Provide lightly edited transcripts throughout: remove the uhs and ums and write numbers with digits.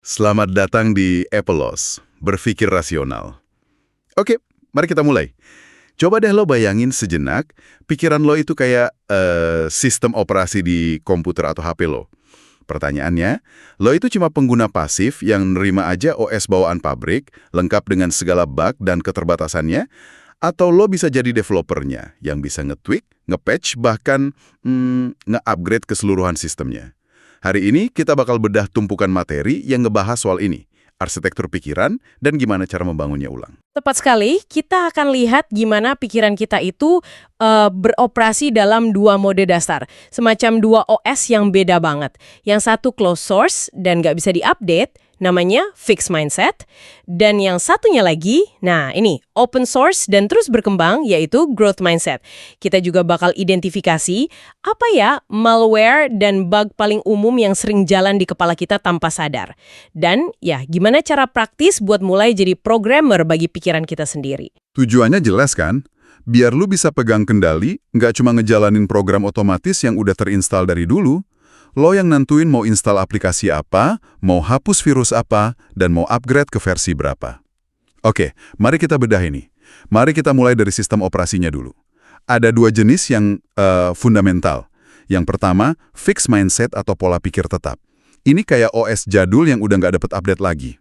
Selamat datang di Epelos, berpikir rasional. Oke, mari kita mulai. Coba deh lo bayangin sejenak, pikiran lo itu kayak sistem operasi di komputer atau HP lo. Pertanyaannya, lo itu cuma pengguna pasif yang nerima aja OS bawaan pabrik, lengkap dengan segala bug dan keterbatasannya, atau lo bisa jadi developernya yang bisa nge-tweak, nge-patch, bahkan nge-upgrade keseluruhan sistemnya. Hari ini kita bakal bedah tumpukan materi yang ngebahas soal ini, arsitektur pikiran dan gimana cara membangunnya ulang. Tepat sekali, kita akan lihat gimana pikiran kita itu beroperasi dalam dua mode dasar. Semacam dua OS yang beda banget. Yang satu closed source dan nggak bisa diupdate, namanya fixed mindset. Dan yang satunya lagi, nah ini, open source dan terus berkembang, yaitu growth mindset. Kita juga bakal identifikasi apa ya malware dan bug paling umum yang sering jalan di kepala kita tanpa sadar. Dan ya, gimana cara praktis buat mulai jadi programmer bagi pikiran kita sendiri. Tujuannya jelas kan? Biar lu bisa pegang kendali, nggak cuma ngejalanin program otomatis yang udah terinstal dari dulu, lo yang nentuin mau install aplikasi apa, mau hapus virus apa, dan mau upgrade ke versi berapa. Oke, mari kita bedah ini. Mari kita mulai dari sistem operasinya dulu. Ada dua jenis yang fundamental. Yang pertama, fixed mindset atau pola pikir tetap. Ini kayak OS jadul yang udah nggak dapat update lagi.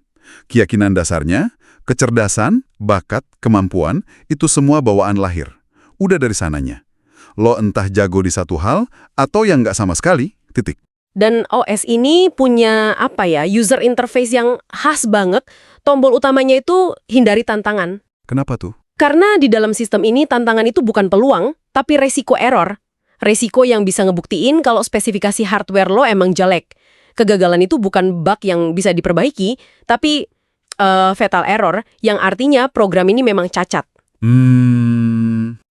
Keyakinan dasarnya, kecerdasan, bakat, kemampuan, itu semua bawaan lahir. Udah dari sananya. Lo entah jago di satu hal, atau yang nggak sama sekali, titik. Dan OS ini punya user interface yang khas banget. Tombol utamanya itu hindari tantangan. Kenapa tuh? Karena di dalam sistem ini tantangan itu bukan peluang, tapi resiko error. Resiko yang bisa ngebuktiin kalau spesifikasi hardware lo emang jelek. Kegagalan itu bukan bug yang bisa diperbaiki, tapi fatal error yang artinya program ini memang cacat.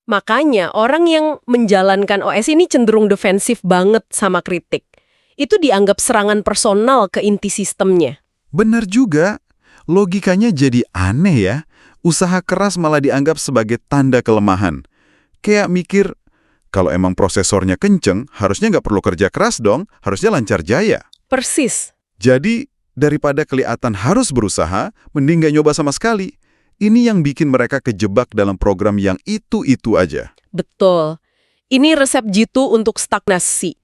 Makanya orang yang menjalankan OS ini cenderung defensif banget sama kritik. Itu dianggap serangan personal ke inti sistemnya. Bener juga. Logikanya jadi aneh ya. Usaha keras malah dianggap sebagai tanda kelemahan. Kayak mikir, kalau emang prosesornya kenceng, harusnya nggak perlu kerja keras dong, harusnya lancar jaya. Persis. Jadi, daripada kelihatan harus berusaha, mending nggak nyoba sama sekali. Ini yang bikin mereka kejebak dalam program yang itu-itu aja. Betul. Ini resep jitu untuk stagnasi.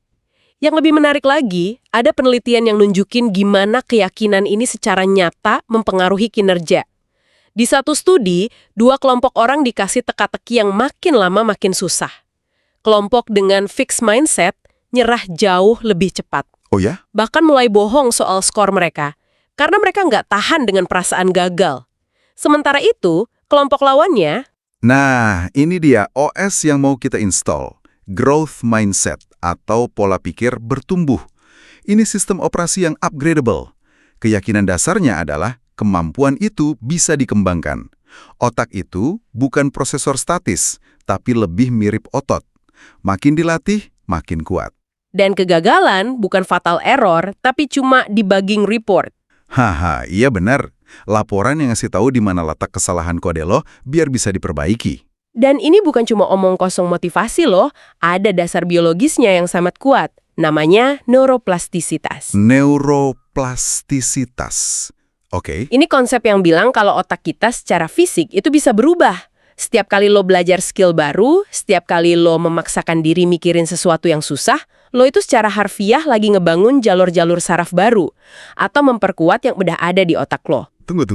Yang lebih menarik lagi, ada penelitian yang nunjukin gimana keyakinan ini secara nyata mempengaruhi kinerja. Di satu studi, 2 kelompok orang dikasih teka-teki yang makin lama makin susah. Kelompok dengan fixed mindset nyerah jauh lebih cepat. Oh ya? Bahkan mulai bohong soal skor mereka, karena mereka nggak tahan dengan perasaan gagal. Sementara itu, kelompok lawannya... Nah, ini dia OS yang mau kita install. Growth mindset atau pola pikir bertumbuh. Ini sistem operasi yang upgradable. Keyakinan dasarnya adalah kemampuan itu bisa dikembangkan. Otak itu bukan prosesor statis, tapi lebih mirip otot. Makin dilatih, makin kuat. Dan kegagalan bukan fatal error, tapi cuma debugging report. Haha, iya benar. Laporan yang ngasih tahu di mana letak kesalahan kode lo biar bisa diperbaiki. Dan ini bukan cuma omong kosong motivasi loh, ada dasar biologisnya yang sangat kuat. Namanya neuroplastisitas. Neuroplastisitas. Oke. Ini konsep yang bilang kalau otak kita secara fisik itu bisa berubah. Setiap kali lo belajar skill baru, setiap kali lo memaksakan diri mikirin sesuatu yang susah, lo itu secara harfiah lagi ngebangun jalur-jalur saraf baru. Atau memperkuat yang udah ada di otak lo. Tunggu.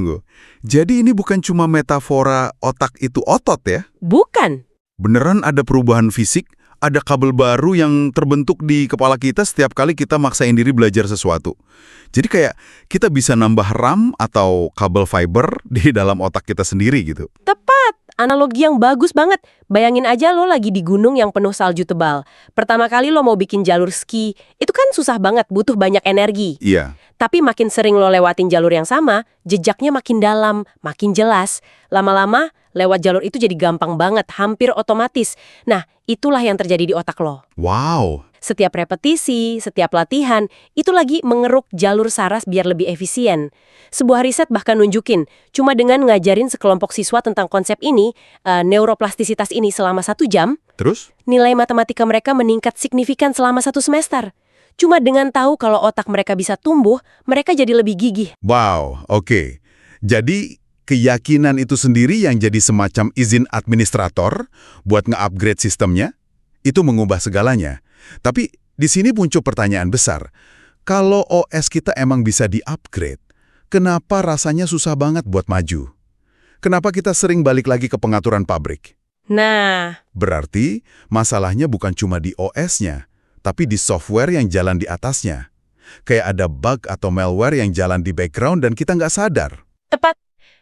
Jadi ini bukan cuma metafora otak itu otot ya? Bukan. Beneran ada perubahan fisik? Ada kabel baru yang terbentuk di kepala kita setiap kali kita maksain diri belajar sesuatu. Jadi kayak kita bisa nambah RAM atau kabel fiber di dalam otak kita sendiri gitu. Tepat. Analogi yang bagus banget. Bayangin aja lo lagi di gunung yang penuh salju tebal. Pertama kali lo mau bikin jalur ski, itu kan susah banget, butuh banyak energi. Iya. Tapi makin sering lo lewatin jalur yang sama, jejaknya makin dalam, makin jelas. Lama-lama, lewat jalur itu jadi gampang banget, hampir otomatis. Nah, itulah yang terjadi di otak lo. Wow. Setiap repetisi, setiap latihan, itu lagi mengeruk jalur saraf biar lebih efisien. Sebuah riset bahkan nunjukin, cuma dengan ngajarin sekelompok siswa tentang konsep ini, neuroplastisitas ini selama 1 jam, Terus? nilai matematika mereka meningkat signifikan selama 1 semester. Cuma dengan tahu kalau otak mereka bisa tumbuh, mereka jadi lebih gigih. Wow, oke. Jadi, keyakinan itu sendiri yang jadi semacam izin administrator buat nge-upgrade sistemnya, itu mengubah segalanya. Tapi, di sini muncul pertanyaan besar. Kalau OS kita emang bisa di-upgrade, kenapa rasanya susah banget buat maju? Kenapa kita sering balik lagi ke pengaturan pabrik? Nah, Berarti, masalahnya bukan cuma di OS-nya, tapi di software yang jalan di atasnya. Kayak ada bug atau malware yang jalan di background dan kita nggak sadar. tepat.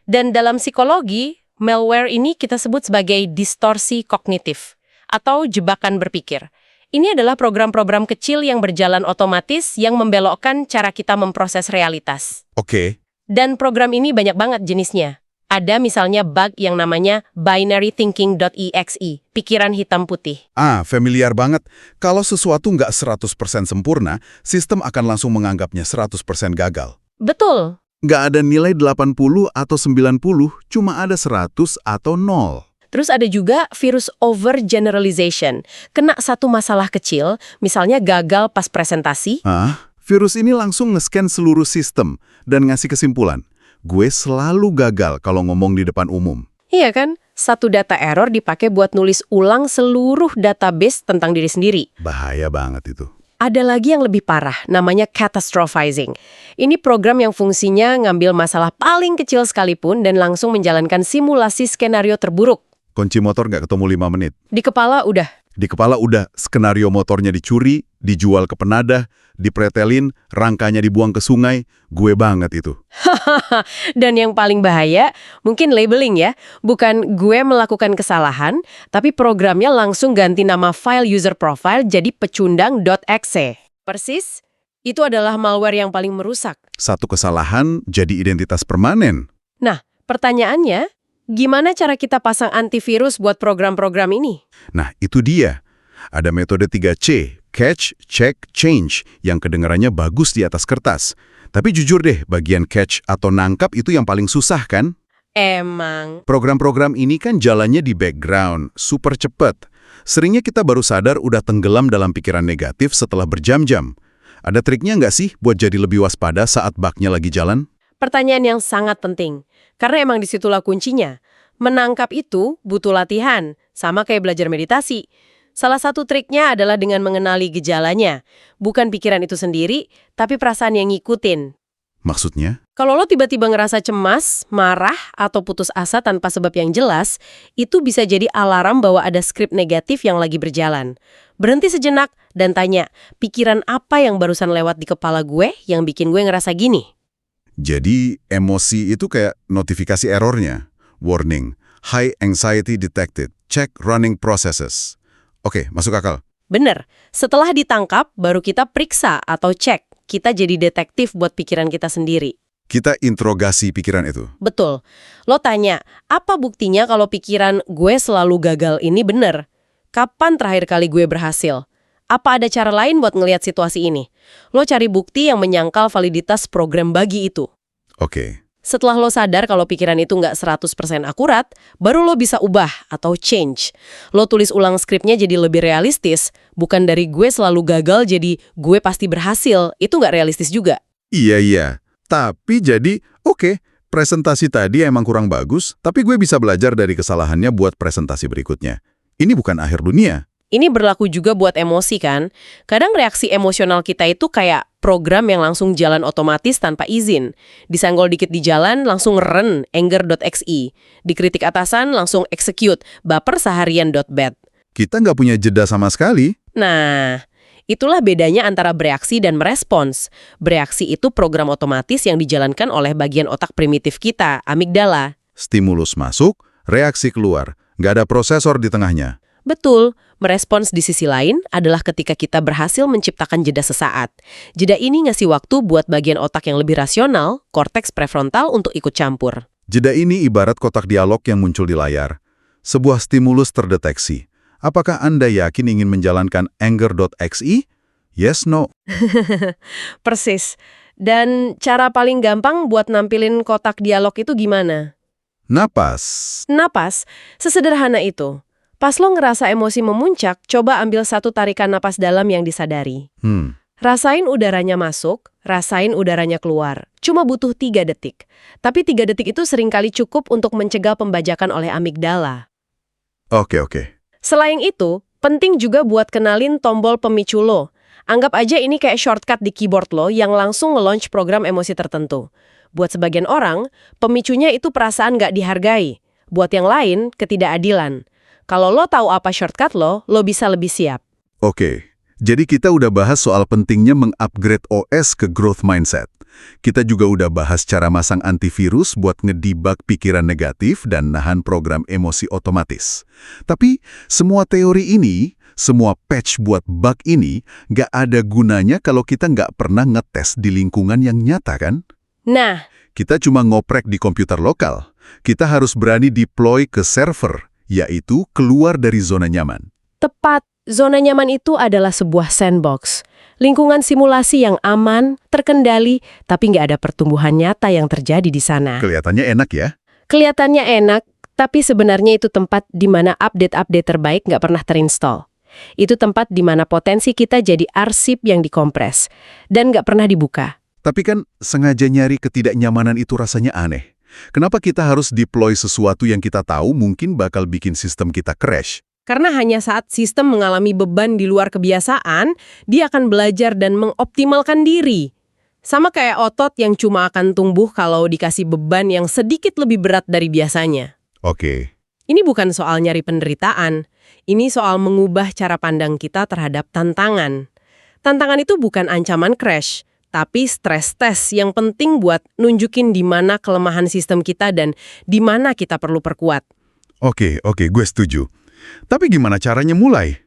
Dan dalam psikologi, malware ini kita sebut sebagai distorsi kognitif atau jebakan berpikir. Ini adalah program-program kecil yang berjalan otomatis yang membelokkan cara kita memproses realitas. Oke, Dan program ini banyak banget jenisnya. Ada misalnya bug yang namanya binarythinking.exe, pikiran hitam putih. familiar banget. Kalau sesuatu nggak 100% sempurna, sistem akan langsung menganggapnya 100% gagal. Betul. Nggak ada nilai 80 atau 90, cuma ada 100 atau 0. Terus ada juga virus overgeneralization. Kena satu masalah kecil, misalnya gagal pas presentasi. Virus ini langsung nge-scan seluruh sistem dan ngasih kesimpulan. Gue selalu gagal kalau ngomong di depan umum. Iya kan? Satu data error dipakai buat nulis ulang seluruh database tentang diri sendiri. Bahaya banget itu. Ada lagi yang lebih parah, namanya catastrophizing. Ini program yang fungsinya ngambil masalah paling kecil sekalipun dan langsung menjalankan simulasi skenario terburuk. Kunci motor nggak ketemu 5 menit. Di kepala udah. Di kepala udah skenario motornya dicuri, dijual ke penadah, dipretelin, rangkanya dibuang ke sungai. Gue banget itu. Dan yang paling bahaya, mungkin labeling ya. Bukan gue melakukan kesalahan, tapi programnya langsung ganti nama file user profile jadi pecundang.exe. Persis, itu adalah malware yang paling merusak. Satu kesalahan jadi identitas permanen. Nah, pertanyaannya, gimana cara kita pasang antivirus buat program-program ini? Nah, itu dia. Ada metode 3C, catch, check, change, yang kedengarannya bagus di atas kertas. Tapi jujur deh, bagian catch atau nangkap itu yang paling susah kan? Emang. Program-program ini kan jalannya di background, super cepet. Seringnya kita baru sadar udah tenggelam dalam pikiran negatif setelah berjam-jam. Ada triknya nggak sih buat jadi lebih waspada saat bug-nya lagi jalan? Pertanyaan yang sangat penting. Karena emang disitulah kuncinya. Menangkap itu butuh latihan, sama kayak belajar meditasi. Salah satu triknya adalah dengan mengenali gejalanya. Bukan pikiran itu sendiri, tapi perasaan yang ngikutin. Maksudnya? Kalau lo tiba-tiba ngerasa cemas, marah, atau putus asa tanpa sebab yang jelas, itu bisa jadi alarm bahwa ada skrip negatif yang lagi berjalan. Berhenti sejenak dan tanya, pikiran apa yang barusan lewat di kepala gue yang bikin gue ngerasa gini? Jadi, emosi itu kayak notifikasi errornya. Warning, high anxiety detected, check running processes. Oke, masuk akal. Bener, setelah ditangkap, baru kita periksa atau cek. Kita jadi detektif buat pikiran kita sendiri. Kita interogasi pikiran itu. Betul. Lo tanya, apa buktinya kalau pikiran gue selalu gagal ini bener? Kapan terakhir kali gue berhasil? Apa ada cara lain buat ngelihat situasi ini? Lo cari bukti yang menyangkal validitas program bagi itu. Oke. Setelah lo sadar kalau pikiran itu nggak 100% akurat, baru lo bisa ubah atau change. Lo tulis ulang skripnya jadi lebih realistis, bukan dari gue selalu gagal jadi gue pasti berhasil. Itu nggak realistis juga. Iya. Tapi jadi, oke, presentasi tadi emang kurang bagus, tapi gue bisa belajar dari kesalahannya buat presentasi berikutnya. Ini bukan akhir dunia. Ini berlaku juga buat emosi kan? Kadang reaksi emosional kita itu kayak program yang langsung jalan otomatis tanpa izin. Disenggol dikit di jalan, langsung run, anger.exe. Dikritik atasan, langsung execute, baper seharian.bat. Kita nggak punya jeda sama sekali. Nah, itulah bedanya antara bereaksi dan merespons. Bereaksi itu program otomatis yang dijalankan oleh bagian otak primitif kita, amigdala. Stimulus masuk, reaksi keluar. Nggak ada prosesor di tengahnya. Betul, merespons di sisi lain adalah ketika kita berhasil menciptakan jeda sesaat. Jeda ini ngasih waktu buat bagian otak yang lebih rasional, korteks prefrontal untuk ikut campur. Jeda ini ibarat kotak dialog yang muncul di layar. Sebuah stimulus terdeteksi. Apakah Anda yakin ingin menjalankan anger.exe? Yes, no. Persis. Dan cara paling gampang buat nampilin kotak dialog itu gimana? Napas. Napas, sesederhana itu. Pas lo ngerasa emosi memuncak, coba ambil satu tarikan napas dalam yang disadari. Rasain udaranya masuk, rasain udaranya keluar. Cuma butuh 3 detik. Tapi 3 detik itu seringkali cukup untuk mencegah pembajakan oleh amigdala. Oke. Selain itu, penting juga buat kenalin tombol pemicu lo. Anggap aja ini kayak shortcut di keyboard lo yang langsung nge-launch program emosi tertentu. Buat sebagian orang, pemicunya itu perasaan nggak dihargai. Buat yang lain, ketidakadilan. Kalau lo tahu apa shortcut lo bisa lebih siap. Oke, jadi kita udah bahas soal pentingnya mengupgrade OS ke growth mindset. Kita juga udah bahas cara masang antivirus buat ngedebug pikiran negatif dan nahan program emosi otomatis. Tapi semua teori ini, semua patch buat bug ini, nggak ada gunanya kalau kita nggak pernah ngetes di lingkungan yang nyata kan? Nah, Kita cuma ngoprek di komputer lokal. Kita harus berani deploy ke server, yaitu keluar dari zona nyaman. tepat. Zona nyaman itu adalah sebuah sandbox. Lingkungan simulasi yang aman, terkendali, tapi nggak ada pertumbuhan nyata yang terjadi di sana. Kelihatannya enak ya? Kelihatannya enak, tapi sebenarnya itu tempat di mana update-update terbaik nggak pernah terinstall. Itu tempat di mana potensi kita jadi arsip yang dikompres dan nggak pernah dibuka. Tapi kan sengaja nyari ketidaknyamanan itu rasanya aneh. Kenapa kita harus deploy sesuatu yang kita tahu mungkin bakal bikin sistem kita crash? Karena hanya saat sistem mengalami beban di luar kebiasaan, dia akan belajar dan mengoptimalkan diri. Sama kayak otot yang cuma akan tumbuh kalau dikasih beban yang sedikit lebih berat dari biasanya. Oke. Ini bukan soal nyari penderitaan, ini soal mengubah cara pandang kita terhadap tantangan. Tantangan itu bukan ancaman crash, tapi stress test yang penting buat nunjukin di mana kelemahan sistem kita dan di mana kita perlu perkuat. Oke, gue setuju. Tapi gimana caranya mulai?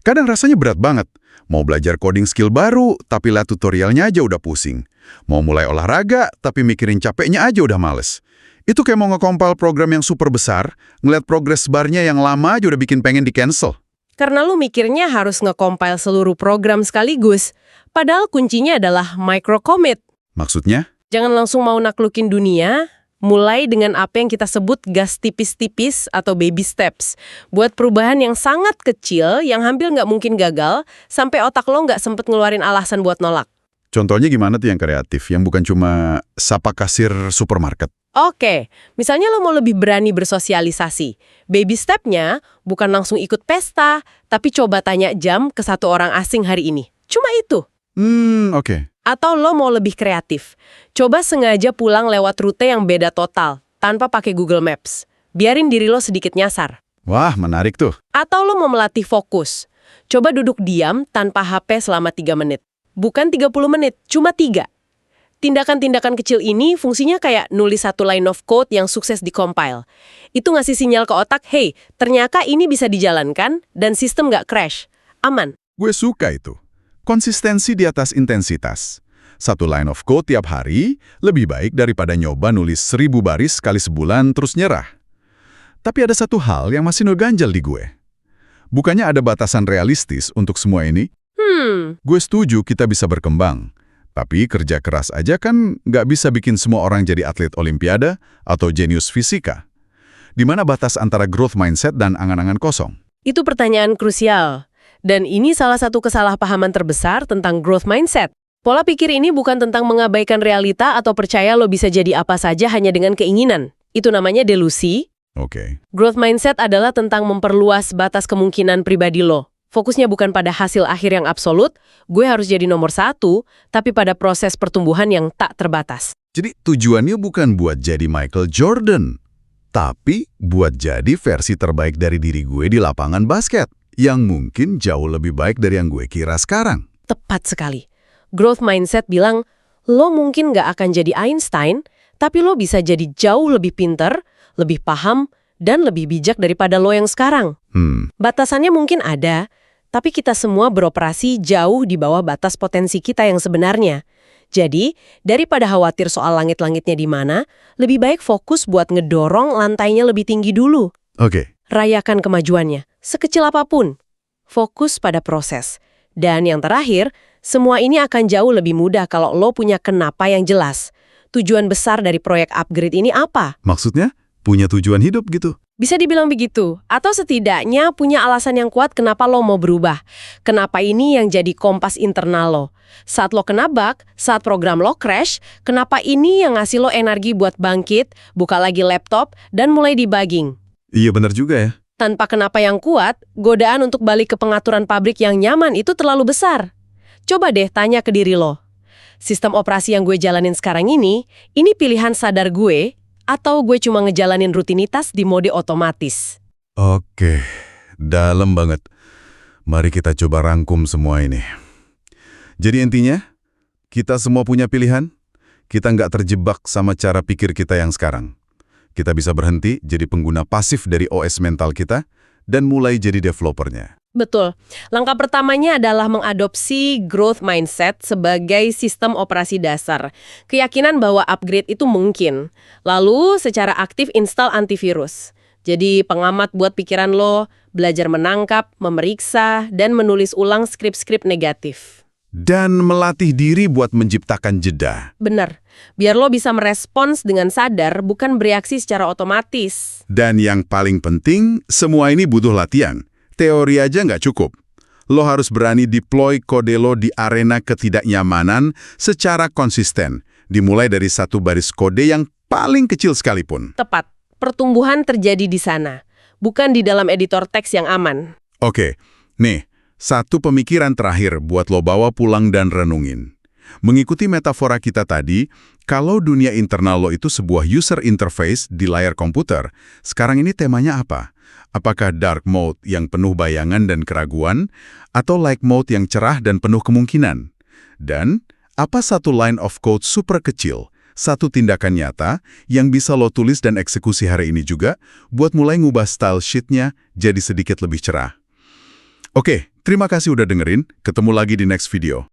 Kadang rasanya berat banget. Mau belajar coding skill baru, tapi lihat tutorialnya aja udah pusing. Mau mulai olahraga, tapi mikirin capeknya aja udah males. Itu kayak mau nge-compile program yang super besar, ngeliat progress barnya yang lama aja udah bikin pengen di-cancel. Karena lu mikirnya harus nge-compile seluruh program sekaligus. Padahal kuncinya adalah micro-commit. Maksudnya? Jangan langsung mau naklukin dunia, mulai dengan apa yang kita sebut gas tipis-tipis atau baby steps. Buat perubahan yang sangat kecil, yang hampir nggak mungkin gagal, sampai otak lo nggak sempet ngeluarin alasan buat nolak. Contohnya gimana tuh yang kreatif, yang bukan cuma sapa kasir supermarket? Oke, misalnya lo mau lebih berani bersosialisasi. Baby step-nya bukan langsung ikut pesta, tapi coba tanya jam ke satu orang asing hari ini. Cuma itu. Oke. Atau lo mau lebih kreatif. Coba sengaja pulang lewat rute yang beda total, tanpa pakai Google Maps. Biarin diri lo sedikit nyasar. Wah, menarik tuh. Atau lo mau melatih fokus. Coba duduk diam tanpa HP selama 3 menit. Bukan 30 menit, cuma 3. Tindakan-tindakan kecil ini fungsinya kayak nulis satu line of code yang sukses di-compile. Itu ngasih sinyal ke otak, hey, ternyata ini bisa dijalankan dan sistem nggak crash. Aman. Gue suka itu. Konsistensi di atas intensitas. Satu line of code tiap hari lebih baik daripada nyoba nulis 1000 baris sekali sebulan terus nyerah. Tapi ada satu hal yang masih ngeganjal di gue. Bukannya ada batasan realistis untuk semua ini? Gue setuju kita bisa berkembang. Tapi kerja keras aja kan nggak bisa bikin semua orang jadi atlet olimpiade atau jenius fisika. Di mana batas antara growth mindset dan angan-angan kosong? Itu pertanyaan krusial. Dan ini salah satu kesalahpahaman terbesar tentang growth mindset. Pola pikir ini bukan tentang mengabaikan realita atau percaya lo bisa jadi apa saja hanya dengan keinginan. Itu namanya delusi. Oke. Growth mindset adalah tentang memperluas batas kemungkinan pribadi lo. Fokusnya bukan pada hasil akhir yang absolut, gue harus jadi nomor 1, tapi pada proses pertumbuhan yang tak terbatas. Jadi tujuannya bukan buat jadi Michael Jordan, tapi buat jadi versi terbaik dari diri gue di lapangan basket, yang mungkin jauh lebih baik dari yang gue kira sekarang. Tepat sekali. Growth mindset bilang, lo mungkin nggak akan jadi Einstein, tapi lo bisa jadi jauh lebih pinter, lebih paham, dan lebih bijak daripada lo yang sekarang. Batasannya mungkin ada, tapi kita semua beroperasi jauh di bawah batas potensi kita yang sebenarnya. Jadi, daripada khawatir soal langit-langitnya di mana, lebih baik fokus buat ngedorong lantainya lebih tinggi dulu. Oke. Rayakan kemajuannya, sekecil apapun. Fokus pada proses. Dan yang terakhir, semua ini akan jauh lebih mudah kalau lo punya kenapa yang jelas. Tujuan besar dari proyek upgrade ini apa? Maksudnya, punya tujuan hidup gitu. Bisa dibilang begitu. Atau setidaknya punya alasan yang kuat kenapa lo mau berubah. Kenapa ini yang jadi kompas internal lo. Saat lo kena bug, saat program lo crash, kenapa ini yang ngasih lo energi buat bangkit, buka lagi laptop, dan mulai debugging. Iya benar juga ya. Tanpa kenapa yang kuat, godaan untuk balik ke pengaturan pabrik yang nyaman itu terlalu besar. Coba deh tanya ke diri lo. Sistem operasi yang gue jalanin sekarang ini pilihan sadar gue, atau gue cuma ngejalanin rutinitas di mode otomatis? Oke, dalam banget. Mari kita coba rangkum semua ini. Jadi intinya, kita semua punya pilihan. Kita nggak terjebak sama cara pikir kita yang sekarang. Kita bisa berhenti jadi pengguna pasif dari OS mental kita dan mulai jadi developernya. Betul. Langkah pertamanya adalah mengadopsi growth mindset sebagai sistem operasi dasar. Keyakinan bahwa upgrade itu mungkin. Lalu secara aktif install antivirus. Jadi pengamat buat pikiran lo, belajar menangkap, memeriksa, dan menulis ulang skrip-skrip negatif. Dan melatih diri buat menciptakan jeda. Bener. Biar lo bisa merespons dengan sadar, bukan bereaksi secara otomatis. Dan yang paling penting, semua ini butuh latihan. Teori aja nggak cukup. Lo harus berani deploy kode lo di arena ketidaknyamanan secara konsisten. Dimulai dari satu baris kode yang paling kecil sekalipun. Tepat. Pertumbuhan terjadi di sana. Bukan di dalam editor teks yang aman. Oke, nih, satu pemikiran terakhir buat lo bawa pulang dan renungin. Mengikuti metafora kita tadi, kalau dunia internal lo itu sebuah user interface di layar komputer, sekarang ini temanya apa? Apakah dark mode yang penuh bayangan dan keraguan, atau light mode yang cerah dan penuh kemungkinan? Dan, apa satu line of code super kecil, satu tindakan nyata, yang bisa lo tulis dan eksekusi hari ini juga, buat mulai ngubah style sheet-nya jadi sedikit lebih cerah? Oke, terima kasih udah dengerin. Ketemu lagi di next video.